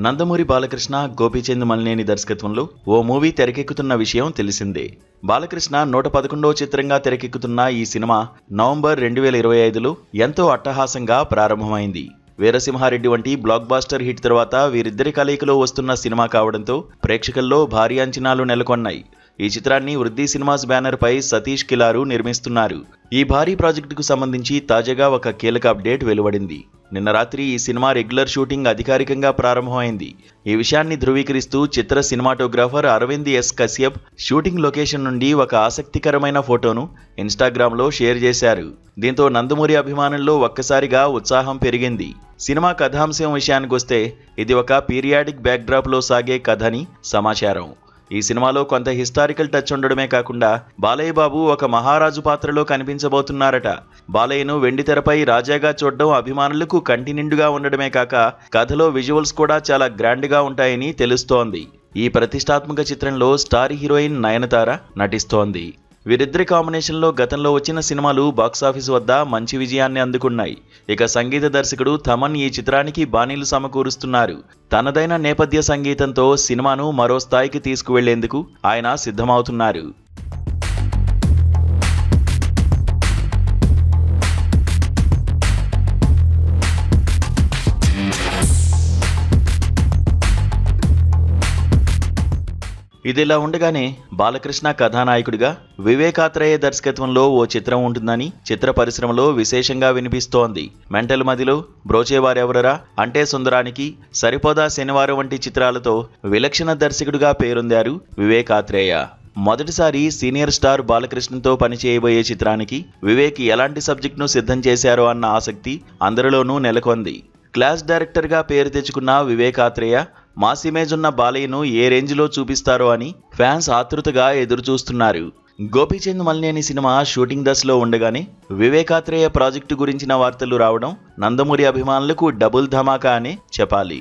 నందమూరి బాలకృష్ణ, గోపీచంద్ మలినేని దర్శకత్వంలో ఓ మూవీ తెరకెక్కుతున్న విషయం తెలిసిందే. బాలకృష్ణ 111వ చిత్రంగా తెరకెక్కుతున్న ఈ సినిమా నవంబర్ 2025లో ఎంతో అట్టహాసంగా ప్రారంభమైంది. వీరసింహారెడ్డి వంటి బ్లాక్ బాస్టర్ హిట్ తర్వాత వీరిద్దరి కలయికలో వస్తున్న సినిమా కావడంతో ప్రేక్షకుల్లో భారీ అంచనాలు నెలకొన్నాయి. ఈ చిత్రాన్ని వృద్ధి సినిమాస్ బ్యానర్ పై సతీష్ కిలారు నిర్మిస్తున్నారు. ఈ భారీ ప్రాజెక్టుకు సంబంధించి తాజాగా ఒక కీలక అప్డేట్ వెలువడింది. నిన్న రాత్రి ఈ సినిమా రెగ్యులర్ షూటింగ్ అధికారికంగా ప్రారంభమైంది. ఈ విషయాన్ని ధృవీకరిస్తూ చిత్ర cinematographer Aravind S Kashyap shooting location నుండి ఒక ఆసక్తికరమైన ఫోటోను ఇన్స్టాగ్రామ్లో షేర్ చేశారు. దీంతో నందమూరి అభిమానుల్లో ఒక్కసారిగా ఉత్సాహం పెరిగింది. సినిమా కథాంశం విషయానికొస్తే ఇది ఒక పీరియాడిక్ బ్యాక్డ్రాప్లో సాగే కథని సమాచారం. ఈ సినిమాలో కొంత హిస్టారికల్ టచ్ ఉండడమే కాకుండా బాలయ్య బాబు ఒక మహారాజు పాత్రలో కనిపించబోతున్నారట. బాలయ్యను వెండితెరపై రాజాగా చూడడం అభిమానులకు కంటి నిండుగా ఉండడమే కాక కథలో విజువల్స్ కూడా చాలా గ్రాండ్గా ఉంటాయని తెలుస్తోంది. ఈ ప్రతిష్టాత్మక చిత్రంలో స్టార్ హీరోయిన్ నయనతార నటిస్తోంది. వీరిద్దరి కాంబినేషన్లో గతంలో వచ్చిన సినిమాలు బాక్సాఫీస్ వద్ద మంచి విజయాన్ని అందుకున్నాయి. ఇక సంగీత దర్శకుడు థమన్ ఈ చిత్రానికి బాణీలు సమకూరుస్తున్నారు. తనదైన నేపథ్య సంగీతంతో సినిమాను మరో స్థాయికి తీసుకువెళ్లేందుకు ఆయన సిద్ధమవుతున్నారు. ఇదిలా ఉండగానే బాలకృష్ణ కథానాయకుడిగా వివేకాత్రేయ దర్శకత్వంలో ఓ చిత్రం ఉంటుందని చిత్ర పరిశ్రమలో విశేషంగా వినిపిస్తోంది. మెంటల్ మదిలో, బ్రోచేవారెవరరా, అంటే సుందరానికి, సరిపోదా శనివారం వంటి చిత్రాలతో విలక్షణ దర్శకుడిగా పేరొందారు వివేకాత్రేయ. మొదటిసారి సీనియర్ స్టార్ బాలకృష్ణతో పనిచేయబోయే చిత్రానికి వివేక్ ఎలాంటి సబ్జెక్ట్ను సిద్ధం చేశారో అన్న ఆసక్తి అందరిలోనూ నెలకొంది. క్లాస్ డైరెక్టర్గా పేరు తెచ్చుకున్న వివేకాత్రేయ మాస్ ఇమేజ్ ఉన్న బాలయ్యను ఏ రేంజ్లో చూపిస్తారో అని ఫ్యాన్స్ ఆతృతగా ఎదురుచూస్తున్నారు. గోపీచంద్ మలినేని సినిమా షూటింగ్ దశలో ఉండగానే వివేకాత్రేయ ప్రాజెక్టు గురించిన వార్తలు రావడం నందమూరి అభిమానులకు డబుల్ ధమాకా అనే చెప్పాలి.